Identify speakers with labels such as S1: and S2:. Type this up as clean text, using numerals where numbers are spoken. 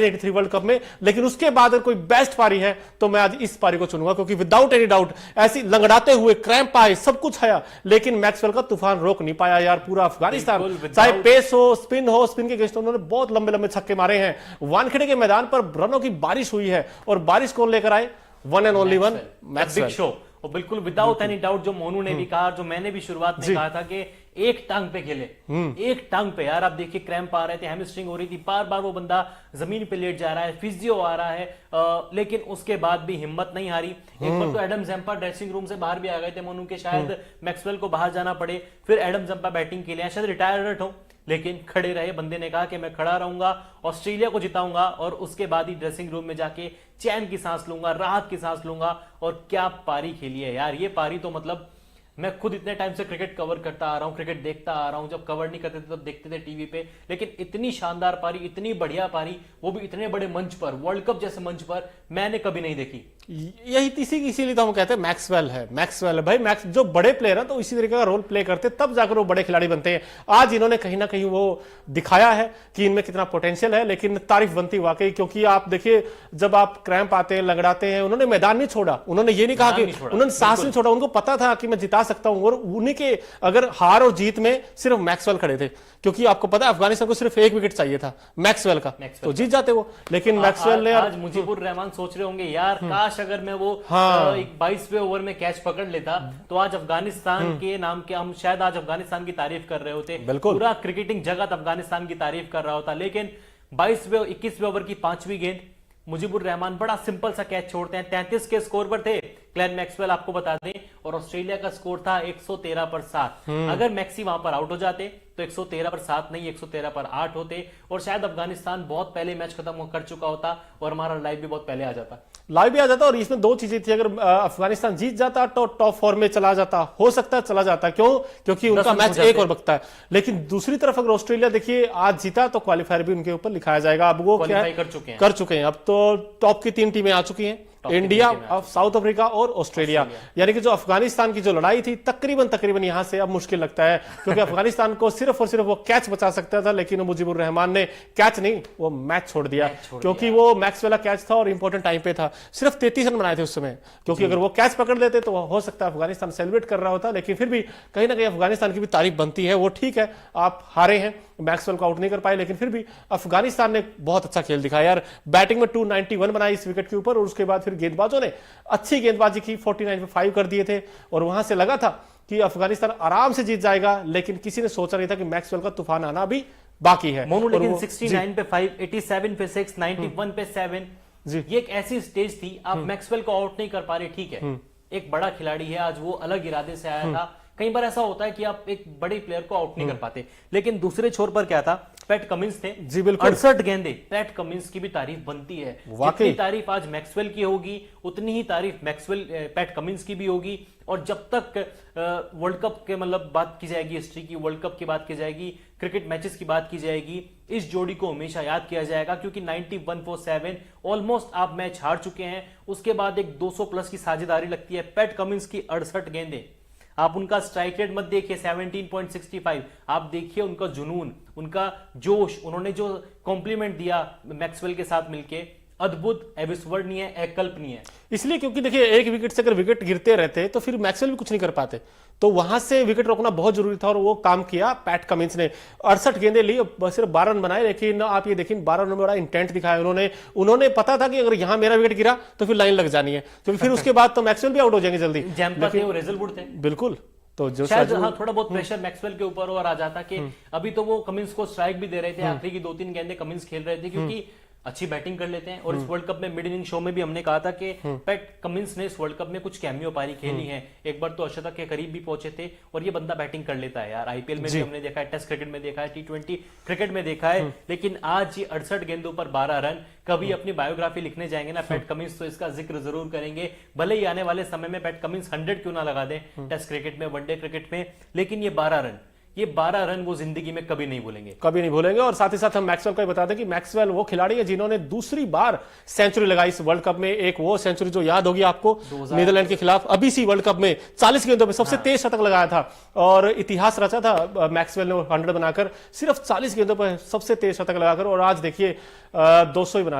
S1: 1983 world cup में, लेकिन उसके बाद अगर कोई बेस्ट पारी है तो मैं आज इस पारी को चुनूंगा, क्योंकि विदाउट एनी डाउट ऐसी लंगड़ाते हुए क्रैम्प आए, सब कुछ आया, लेकिन मैक्सवेल का तूफान रोक नहीं पाया यार पूरा अफगानिस्तान। चाहे पेस हो, स्पिन के अगेंस्ट उन्होंने बहुत लंबे लंबे छक्के मारे हैं। वानखेड़े के मैदान पर रनों की बारिश हुई है, और बारिश कौन लेकर आए? One and only one Maxwell.
S2: और बिल्कुल विदाउट एनी डाउट, जो मोनू ने भी कहा, जो मैंने भी शुरुआत में कहा था कि एक टांग पे खेले, एक टांग पे यार। आप देखिए क्रैम्प आ रहे थे, हैमस्ट्रिंग हो रही थी, बार बार वो बंदा जमीन पे लेट जा रहा है, फिजियो आ रहा है, लेकिन उसके बाद भी हिम्मत नहीं हारी। एक बार तो एडम जम्पा ड्रेसिंग रूम से बाहर भी आ गए थे मोनू के, शायद मैक्सवेल को बाहर जाना पड़े, फिर एडम जम्पा बैटिंग के लिए शायद रिटायर्ड हो, लेकिन खड़े रहे। बंदे ने कहा कि मैं खड़ा रहूंगा, ऑस्ट्रेलिया को जिताऊंगा, और उसके बाद ही ड्रेसिंग रूम में जाके चैन की सांस लूंगा, राहत की सांस लूंगा। और क्या पारी खेली है यार, ये पारी तो मतलब मैं खुद इतने टाइम से क्रिकेट कवर करता आ रहा हूं, क्रिकेट देखता आ रहा हूं, जब कवर नहीं करते थे तब देखते थे टीवी पे, लेकिन इतनी शानदार पारी, इतनी बढ़िया पारी, वो भी इतने बड़े मंच पर, वर्ल्ड कप जैसे मंच पर, मैंने कभी नहीं देखी।
S1: यही इसीलिए तो हम कहते हैं मैक्सवेल है भाई। जो बड़े प्लेयर हैं तो इसी तरीके का रोल प्ले करते, तब जाकर वो बड़े खिलाड़ी बनते हैं। आज इन्होंने कहीं ना कहीं वो दिखाया है कि इनमें कितना पोटेंशियल है, लेकिन तारीफ बनती वाकई, क्योंकि आप देखिए जब आप क्रैम्प आते हैं, लगड़ाते हैं, उन्होंने मैदान नहीं छोड़ा, उन्होंने ये नहीं कहा कि उन्होंने सांस नहीं छोड़ा, उनको पता था कि मैं जिता सकता हूं। और उन्हीं के अगर हार और जीत में सिर्फ मैक्सवेल खड़े थे, क्योंकि आपको पता है अफगानिस्तान को सिर्फ एक विकेट चाहिए था मैक्सवेल का, तो जीत जाते वो। लेकिन मैक्सवेल ने
S2: आज मुजीबुर रहमान सोच रहे होंगे यार, काश अगर मैं वो एक 22वें ओवर में कैच पकड़ लेता तो आज अफगानिस्तान के नाम के हम शायद आज अफगानिस्तान की तारीफ कर रहे होते, पूरा क्रिकेटिंग जगत अफगानिस्तान की तारीफ कर रहा होता। लेकिन 21वें ओवर की 5वीं गेंद मुजीबुर रहमान बड़ा सिंपल सा कैच छोड़ते हैं। 33 के स्कोर पर थे ग्लेन मैक्सवेल, आपको बता दें, और ऑस्ट्रेलिया का स्कोर था 113 पर 7। अगर मैक्सी वहां पर आउट हो जाते तो 113 पर 7 नहीं, 113 पर 8 होते, और शायद अफगानिस्तान बहुत पहले मैच खत्म कर चुका होता और हमारा लाइव भी बहुत पहले आ जाता। और इसमें दो चीजें थी, अगर अफगानिस्तान जीत जाता तो टॉप 4 में चला जाता, हो सकता है चला जाता, क्यों? क्योंकि उनका मैच एक और बकता है। लेकिन दूसरी तरफ अगर ऑस्ट्रेलिया देखिए आज जीता तो क्वालिफायर भी उनके ऊपर लिखाया जाएगा। अब वो क्या कर चुके हैं, अब तो टॉप की 3 टीमें आ चुकी हैं, इंडिया, साउथ अफ्रीका और ऑस्ट्रेलिया। यानी कि जो अफगानिस्तान की जो लड़ाई थी तकरीबन यहां से अब मुश्किल लगता है, क्योंकि अफगानिस्तान को सिर्फ और सिर्फ वो कैच बचा सकता था, लेकिन मुजीबुर रहमान ने कैच नहीं, वो मैच छोड़ दिया, क्योंकि वो मैक्सवेल का कैच था और इंपॉर्टेंट टाइम पे था। सिर्फ 33 रन बनाए थे उस समय, क्योंकि अगर वो कैच पकड़ लेते तो हो सकता है अफगानिस्तान सेलिब्रेट कर रहा होता। लेकिन फिर भी कहीं ना कहीं अफगानिस्तान की भी तारीफ बनती है। वो ठीक है, आप हारे हैं, मैक्सवेल को आउट नहीं कर पाए, लेकिन फिर भी अफगानिस्तान ने बहुत अच्छा खेल दिखाया यार। बैटिंग में 291 बनाई इस विकेट के ऊपर, और उसके बाद फिर गेंदबाजों ने अच्छी गेंदबाजी की, 49 पे 5 कर दिए थे, और वहां से लगा था कि अफगानिस्तान आराम से जीत जाएगा, लेकिन किसी ने सोचा नहीं था कि मैक्सवेल का तूफान आना भी बाकी है। लेकिन 69 पे 5, 87 पे 6, 91 पे 7, ये एक ऐसी स्टेज थी, आप मैक्सवेल को आउट नहीं कर पा रहे, ठीक है, एक बड़ा खिलाड़ी है, आज वो अलग इरादे से आया था। कई बार ऐसा होता है कि आप एक बड़े प्लेयर को आउट नहीं कर पाते, लेकिन दूसरे छोर पर क्या था, पैट कमिंस थे, जी बिल्कुल, 68 गेंदे। पैट कमिंस की भी तारीफ बनती है, जितनी तारीफ आज मैक्सवेल की होगी उतनी ही तारीफ पैट कमिंस की भी होगी। और जब तक वर्ल्ड कप के मतलब बात की जाएगी, हिस्ट्री की, वर्ल्ड कप की बात की जाएगी, क्रिकेट मैचेस की बात की जाएगी, इस जोड़ी को हमेशा याद किया जाएगा, क्योंकि 91 for 7 ऑलमोस्ट आप मैच हार चुके हैं, उसके बाद एक 200 प्लस की साझेदारी लगती है। पैट कमिंस की 68 गेंदे, आप उनका स्ट्राइक रेट मत देखिए 17.65, आप देखिए उनका जुनून, उनका जोश, उन्होंने जो कॉम्प्लीमेंट दिया मैक्सवेल के साथ मिलके, अद्भुत, अविस्मरणीय, अकल्पनीय।
S1: इसलिए क्योंकि देखिए एक विकेट से अगर विकेट गिरते रहते तो फिर मैक्सवेल भी कुछ नहीं कर पाते, तो वहां से विकेट रोकना बहुत जरूरी था, और वो काम किया पैट कमिंस ने। 68 गेंदें ली, सिर्फ 12 रन बनाए, लेकिन आप ये देखिए 12 रन में बड़ा इंटेंट दिखाया उन्होंने पता था कि अगर यहां मेरा विकेट गिरा तो फिर लाइन लग जानी है, क्योंकि फिर उसके बाद तो मैक्सवेल भी आउट हो जाएंगे जल्दी।
S2: रेजलवुड थे
S1: बिल्कुल, तो जो
S2: शायद हाँ थोड़ा बहुत प्रेशर मैक्सवेल के ऊपर और आ जाता कि अभी तो वो कमिंस को स्ट्राइक भी दे रहे थे, आखिरी की 2-3 गेंदें कमिंस खेल रहे थे, क्योंकि अच्छी बैटिंग कर लेते हैं। और इस वर्ल्ड कप में मिड इनिंग शो में भी हमने कहा था कि पैट कमिंस ने इस वर्ल्ड कप में कुछ कैमियो पारी खेली है, एक बार तो अर्शतक के करीब भी पहुंचे थे, और ये बंदा बैटिंग कर लेता है यार। आईपीएल में भी हमने देखा है, टेस्ट क्रिकेट में देखा है, T20 क्रिकेट में देखा है, लेकिन आज ये 68 गेंदों पर 12 रन। कभी अपनी बायोग्राफी लिखने जाएंगे ना पैट कमिंस तो इसका जिक्र जरूर करेंगे, भले ही आने वाले समय में पैट कमिंस 100 क्यों ना लगा दे टेस्ट क्रिकेट में, वनडे क्रिकेट में, लेकिन ये 12 रन ये 12 रन वो जिंदगी में कभी नहीं भूलेंगे।
S1: कभी नहीं भूलेंगे। और साथ ही साथ हम मैक्सवेल को बता दें कि मैक्सवेल वो खिलाड़ी है जिन्होंने दूसरी बार सेंचुरी लगाई इस वर्ल्ड कप में। एक वो सेंचुरी जो याद होगी आपको नीदरलैंड के खिलाफ अभी सी वर्ल्ड कप में 40 गेंदों में सबसे तेज शतक लगाया था और इतिहास रचा था मैक्सवेल ने 100 बनाकर, सिर्फ 40 गेंदों पर सबसे तेज शतक लगाकर। और आज देखिए 200 ही बना